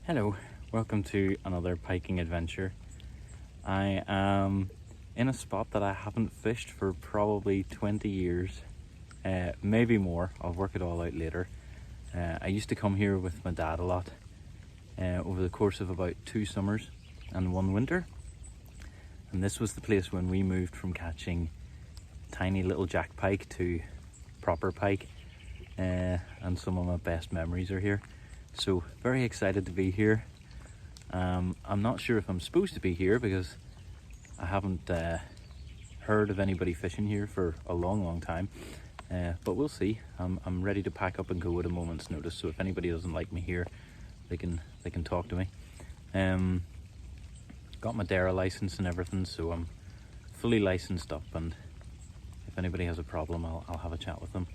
Hello, welcome to another piking adventure. I am in a spot that I haven't fished for probably 20 years, maybe more. I'll work it all out later. I used to come here with my dad a lot over the course of about 2 summers and 1 winter. And this was the place when we moved from catching tiny little jack pike to proper pike, and some of my best memories are here. So very excited to be here. I'm not sure if I'm supposed to be here because I haven't heard of anybody fishing here for a long time, but we'll see. I'm ready to pack up and go at a moment's notice, so if anybody doesn't like me here, they can talk to me. Got my DARA license and everything, so I'm fully licensed up, and if anybody has a problem, I'll have a chat with them.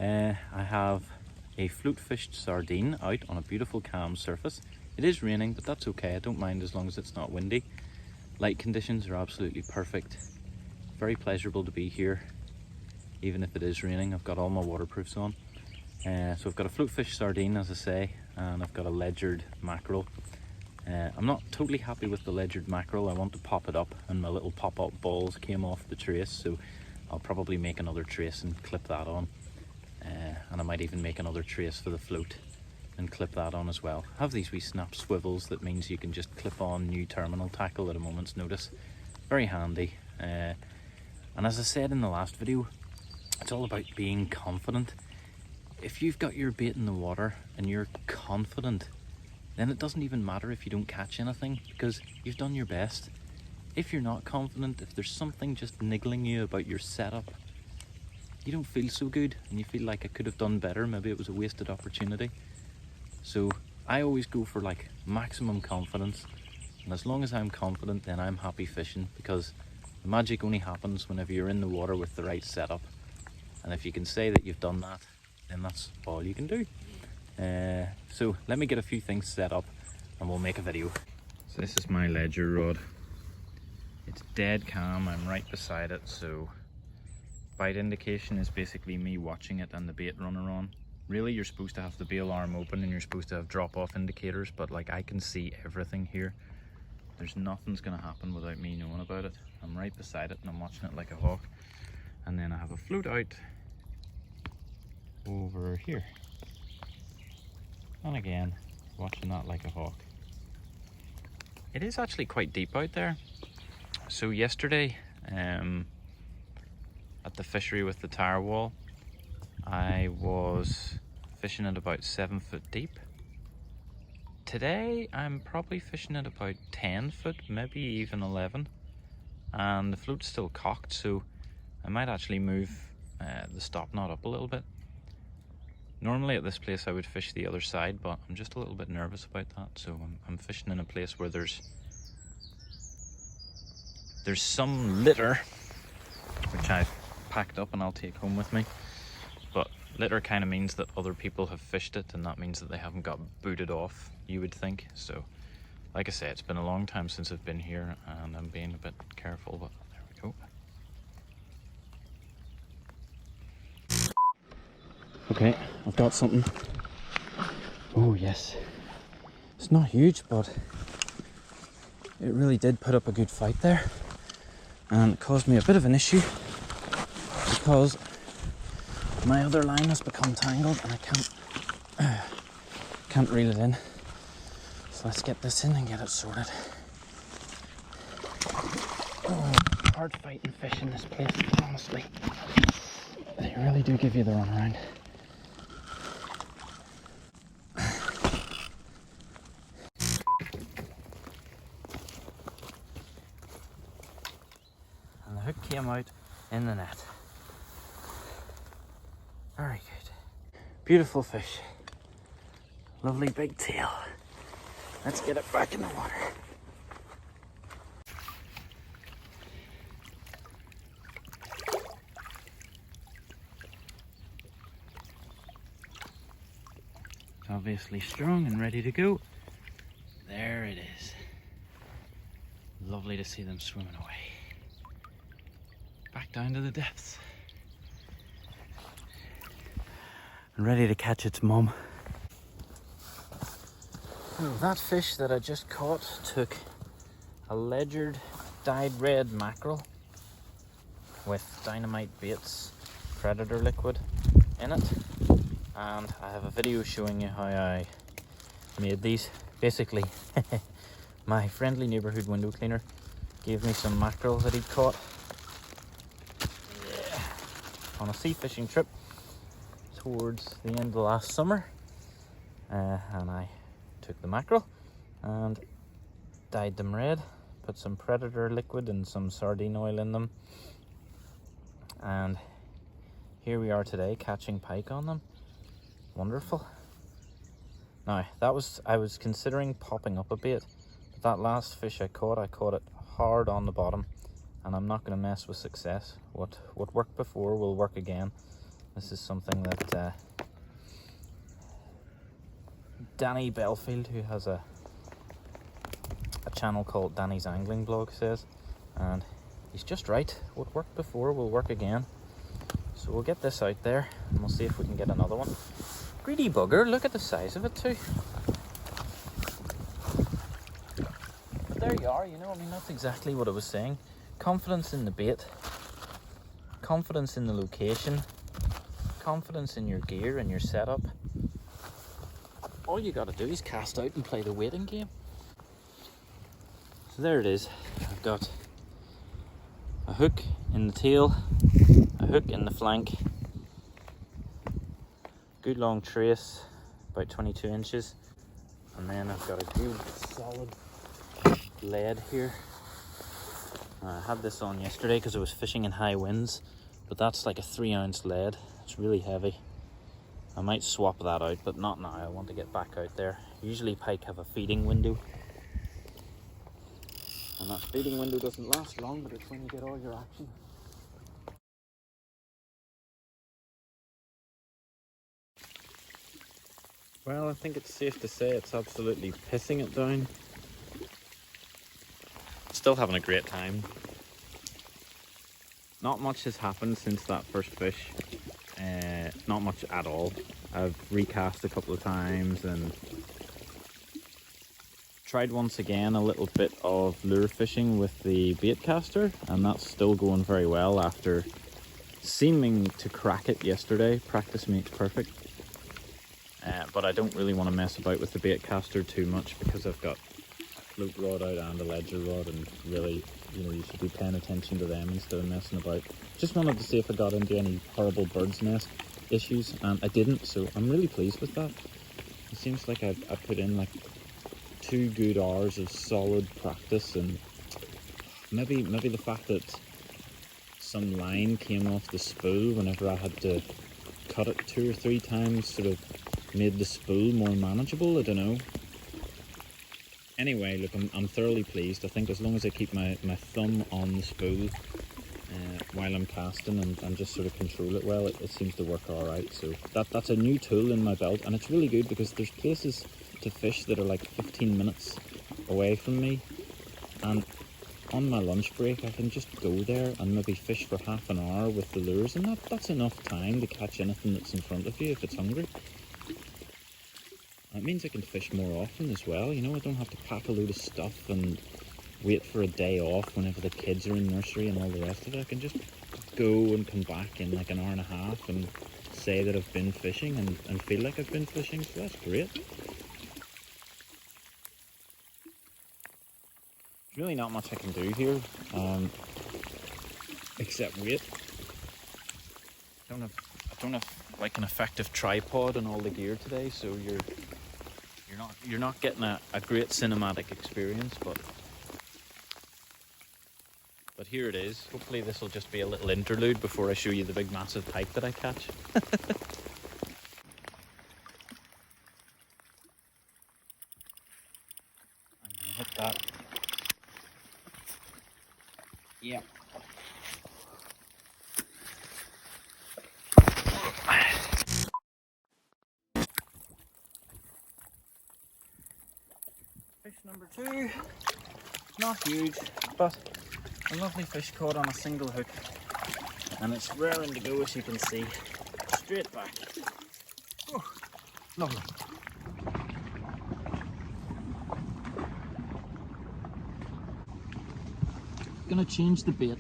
I have a float fished sardine out on a beautiful calm surface. It is raining, but that's okay. I don't mind as long as it's not windy. Light conditions are absolutely perfect. Very pleasurable to be here, even if it is raining. I've got all my waterproofs on. So I've got a float fish sardine, as I say, and I've got a ledgered mackerel. I'm not totally happy with the ledgered mackerel. I want to pop it up, and my little pop-up balls came off the trace, so I'll probably make another trace and clip that on. And I might even make another trace for the float and clip that on as well. I have these wee snap swivels that means you can just clip on new terminal tackle at a moment's notice. Very handy. And as I said in the last video, it's all about being confident. If you've got your bait in the water and you're confident, then it doesn't even matter if you don't catch anything, because you've done your best. If you're not confident, if there's something just niggling you about your setup, you don't feel so good and you feel like I could have done better. Maybe it was a wasted opportunity. So I always go for like maximum confidence, and as long as I'm confident, then I'm happy fishing, because the magic only happens whenever you're in the water with the right setup. And if you can say that you've done that, then that's all you can do. So let me get a few things set up and we'll make a video. So this is my ledger rod. It's dead calm, I'm right beside it, so bite indication is basically me watching it and the bait runner on. Really, you're supposed to have the bail arm open and you're supposed to have drop-off indicators, but like I can see everything here. There's nothing's gonna happen without me knowing about it. I'm right beside it and I'm watching it like a hawk. And then I have a float out over here. And again, watching that like a hawk. It is actually quite deep out there. So yesterday, at the fishery with the tire wall, I was fishing at about 7 foot deep. Today I'm probably fishing at about 10 foot, maybe even 11, and the float's still cocked, so I might actually move the stop knot up a little bit. Normally at this place I would fish the other side, but I'm just a little bit nervous about that, so I'm fishing in a place where there's some litter, which I've packed up and I'll take home with me. But litter kind of means that other people have fished it, and that means that they haven't got booted off, you would think. So like I say, it's been a long time since I've been here and I'm being a bit careful, but there we go. Okay, I've got something. Oh yes, it's not huge, but it really did put up a good fight there, and it caused me a bit of an issue because my other line has become tangled and I can't reel it in. So let's get this in and get it sorted. Oh, hard fighting fish in this place, honestly. They really do give you the runaround. And the hook came out in the net. Very good. Beautiful fish. Lovely big tail. Let's get it back in the water. It's obviously strong and ready to go. There it is. Lovely to see them swimming away. Back down to the depths. And ready to catch its mum. Oh, that fish that I just caught took a ledgered dyed red mackerel with dynamite baits predator liquid in it, and I have a video showing you how I made these. Basically, my friendly neighborhood window cleaner gave me some mackerel that he'd caught on a sea fishing trip towards the end of last summer, and I took the mackerel and dyed them red, put some predator liquid and some sardine oil in them, and here we are today catching pike on them. Wonderful. Now I was considering popping up a bait, but that last fish I caught it hard on the bottom, and I'm not going to mess with success. What worked before will work again. This is something that Danny Belfield, who has a channel called Danny's Angling Blog, says, and he's just right. What worked before will work again. So we'll get this out there and we'll see if we can get another one. Greedy bugger, look at the size of it too. But there you are, you know, I mean, that's exactly what I was saying. Confidence in the bait, confidence in the location, confidence in your gear and your setup. All you gotta do is cast out and play the waiting game. So there it is. I've got a hook in the tail, a hook in the flank, good long trace, about 22 inches, and then I've got a good solid lead here. I had this on yesterday because I was fishing in high winds, but that's like a 3-ounce lead. It's really heavy. I might swap that out, but not now. I want to get back out there. Usually pike have a feeding window, and that feeding window doesn't last long, but it's when you get all your action. Well, I think it's safe to say it's absolutely pissing it down. Still having a great time. Not much has happened since that first fish. Not much at all. I've recast a couple of times and tried once again a little bit of lure fishing with the bait caster, and that's still going very well after seeming to crack it yesterday. Practice makes perfect. But I don't really want to mess about with the bait caster too much because I've got a float rod out and a ledger rod, and really, you know, you should be paying attention to them instead of messing about. Just wanted to see if I got into any horrible bird's nest issues, and I didn't, so I'm really pleased with that. It seems like I put in like 2 good hours of solid practice, and maybe the fact that some line came off the spool whenever I had to cut it 2 or 3 times sort of made the spool more manageable. I don't know. Anyway, look, I'm thoroughly pleased. I think as long as I keep my thumb on the spool while I'm casting and just sort of control it well, it seems to work all right. So that's a new tool in my belt, and it's really good because there's places to fish that are like 15 minutes away from me, and on my lunch break I can just go there and maybe fish for half an hour with the lures, and that's enough time to catch anything that's in front of you if it's hungry. It means I can fish more often as well, you know. I don't have to pack a load of stuff and wait for a day off whenever the kids are in nursery and all the rest of it. I can just go and come back in like an hour and a half and say that I've been fishing and feel like I've been fishing, so that's great. There's really not much I can do here, except wait. I don't have like an effective tripod and all the gear today, so you're not getting a great cinematic experience, but here it is. Hopefully this will just be a little interlude before I show you the big massive pike that I catch. I'm gonna hit that. Yeah. Fish number 2. Not huge, but a lovely fish caught on a single hook, and it's raring to go, as you can see. Straight back. Oh, lovely. Gonna change the bait.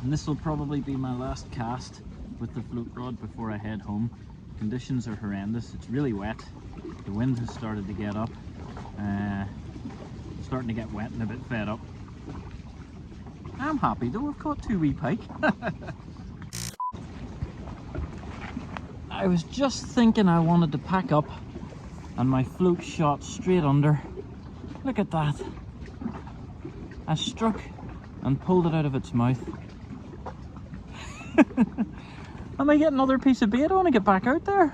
And this will probably be my last cast with the float rod before I head home. Conditions are horrendous. It's really wet. The wind has started to get up. I'm starting to get wet and a bit fed up. I'm happy though, I've caught 2 wee pike. I was just thinking I wanted to pack up and my float shot straight under. Look at that. I struck and pulled it out of its mouth. I might get another piece of bait. I want to get back out there.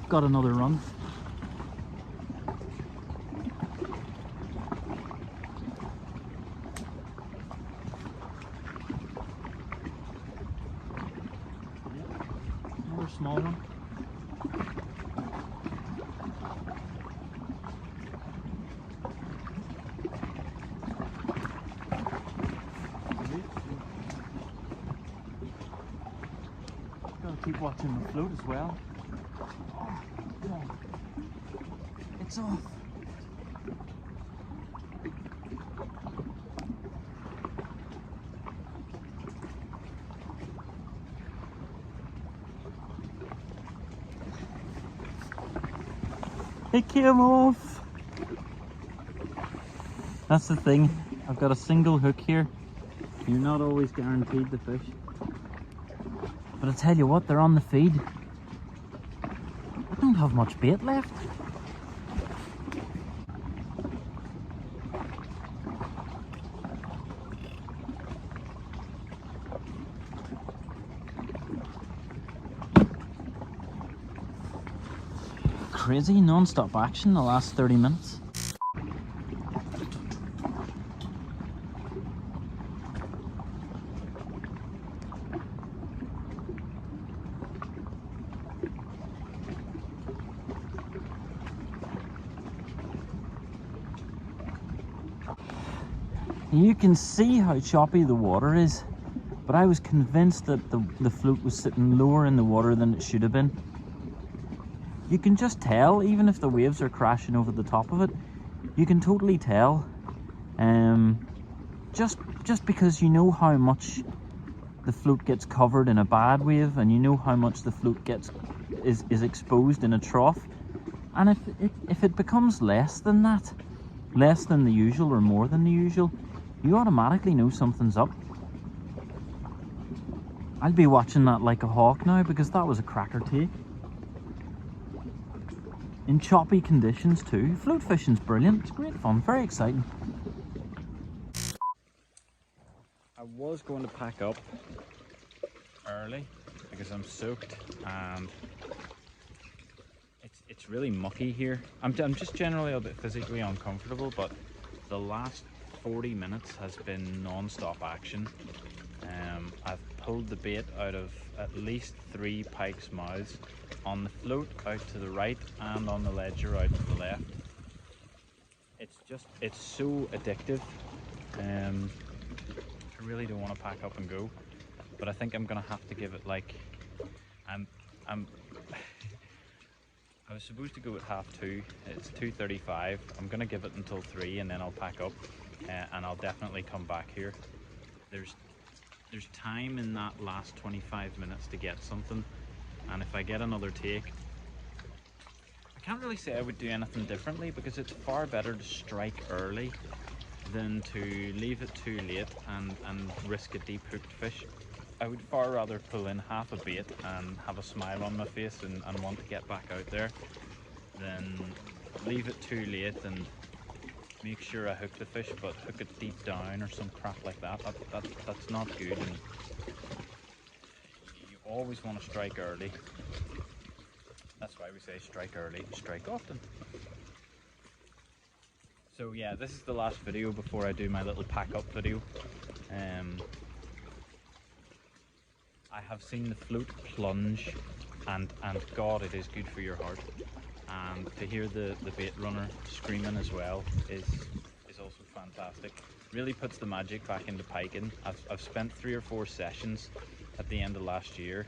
Got another run. Another small one. Keep watching the float as well. Oh, God. It's off. It came off. That's the thing. I've got a single hook here. You're not always guaranteed the fish. But I tell you what, they're on the feed. I don't have much bait left. Crazy non-stop action the last 30 minutes. You can see how choppy the water is, but I was convinced that the float was sitting lower in the water than it should have been. You can just tell, even if the waves are crashing over the top of it, you can totally tell. Just because you know how much the float gets covered in a bad wave, and you know how much the float is exposed in a trough, and if it becomes less than that, less than the usual or more than the usual, you automatically know something's up. I'll be watching that like a hawk now, because that was a cracker take. In choppy conditions too. Float fishing's brilliant. It's great fun, very exciting. I was going to pack up early because I'm soaked and it's really mucky here. I'm just generally a bit physically uncomfortable, but the last 40 minutes has been non-stop action. I've pulled the bait out of at least 3 pikes' mouths on the float out to the right and on the ledger out to the left. It's so addictive. I really don't want to pack up and go, but I think I'm gonna have to give it like I was supposed to go at 2:30. It's 2:35. I'm gonna give it until 3 and then I'll pack up, and I'll definitely come back here. There's time in that last 25 minutes to get something, and if I get another take, I can't really say I would do anything differently, because it's far better to strike early than to leave it too late and risk a deep hooked fish. I would far rather pull in half a bait and have a smile on my face and want to get back out there than leave it too late and make sure I hook the fish, but hook it deep down or some crap like that. That's not good, and you always want to strike early. That's why we say strike early, strike often. So yeah, this is the last video before I do my little pack up video. I have seen the float plunge, and God, it is good for your heart. And to hear the bait runner screaming as well is also fantastic. Really puts the magic back into piking. I've spent 3 or 4 sessions at the end of last year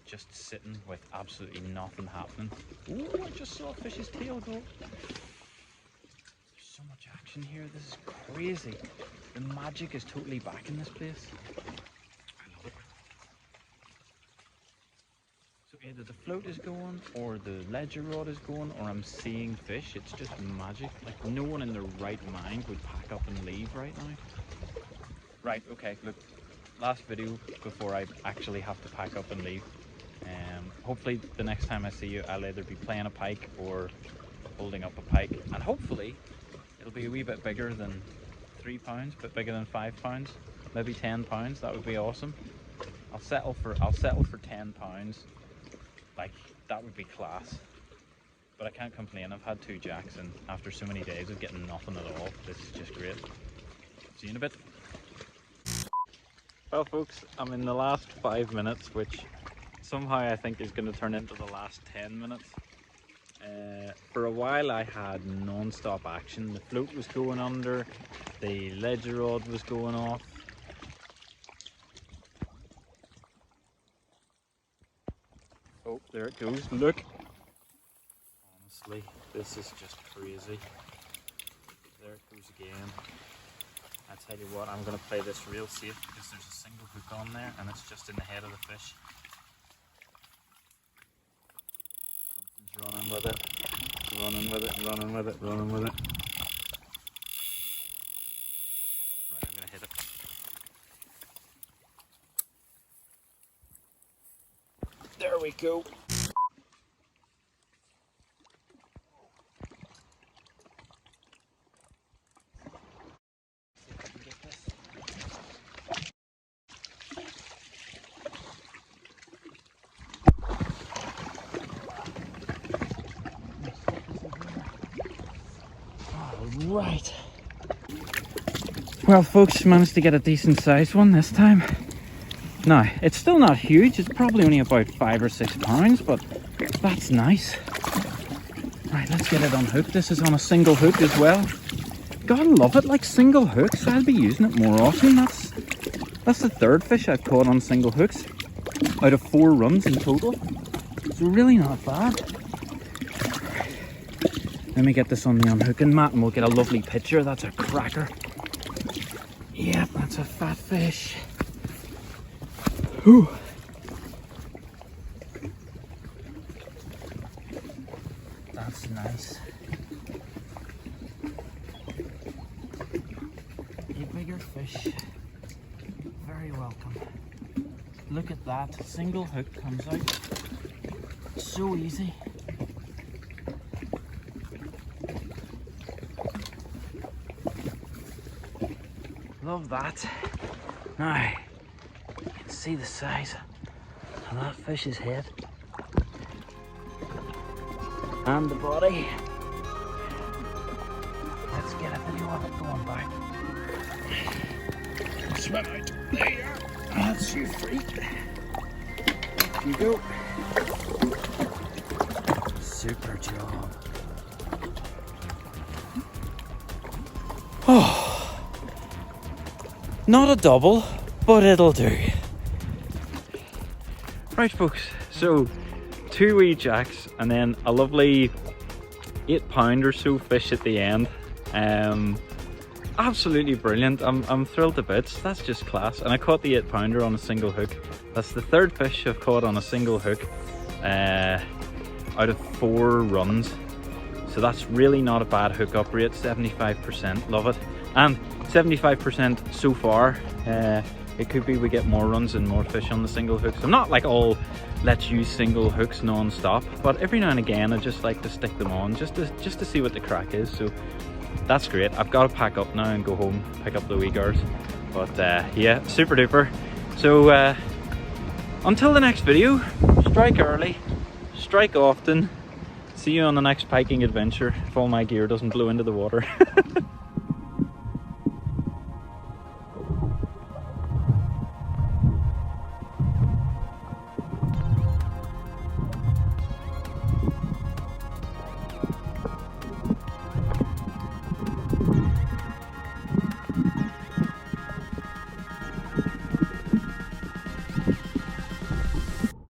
just sitting with absolutely nothing happening. Oh, I just saw a fish's tail go. There's so much action here. This is crazy. The magic is totally back in this place. I love it. So either the float is going, or the ledger rod is going, or I'm seeing fish. It's just magic. Like, no one in their right mind would pack up and leave right now. Right, okay, look, last video before I actually have to pack up and leave. Hopefully the next time I see you, I'll either be playing a pike or holding up a pike, and hopefully it'll be a wee bit bigger than 3 pounds, but bigger than 5 pounds, maybe 10 pounds. That would be awesome. I'll settle for 10 pounds. Like, that would be class. But I can't complain. I've had 2 jacks, and after so many days of getting nothing at all, this is just great. See you in a bit. Well folks, I'm in the last 5 minutes, which somehow I think is going to turn into the last 10 minutes. For a while I had non-stop action. The float was going under, the ledger rod was going off. Oh, there it goes, look! Honestly, this is just crazy. There it goes again. I tell you what, I'm going to play this real safe because there's a single hook on there and it's just in the head of the fish. Something's running with it, running with it, running with it, running with it. Right, I'm going to hit it. There we go. Right. Well folks, managed to get a decent sized one this time. Now, it's still not huge, it's probably only about 5 or 6 pounds, but that's nice. Right, let's get it unhooked. This is on a single hook as well. Gotta love it, like single hooks. I'll be using it more often. That's the 3rd fish I've caught on single hooks out of 4 runs in total. So really not bad. Let me get this on the unhooking mat and we'll get a lovely picture. That's a cracker. Yep, that's a fat fish. Whew. That's nice. A bigger fish. Very welcome. Look at that. Single hook comes out. So easy. Love that. Now, you can see the size of that fish's head and the body. Let's get a video of it going back. Swim out. There you are. That's you free. There you go. Super job. Oh. Not a double, but it'll do. Right folks, so 2 wee jacks and then a lovely 8 pound or so fish at the end. Absolutely brilliant. I'm thrilled to bits. That's just class. And I caught the 8 pounder on a single hook. That's the 3rd fish I've caught on a single hook out of 4 runs. So that's really not a bad hookup rate. 75%, love it. And 75% so far. It could be we get more runs and more fish on the single hooks. I'm not like all let's use single hooks non-stop, but every now and again I just like to stick them on just to see what the crack is. So that's great. I've got to pack up now and go home, pick up the wee girls. But yeah, super duper. So until the next video, strike early, strike often. See you on the next piking adventure if all my gear doesn't blow into the water.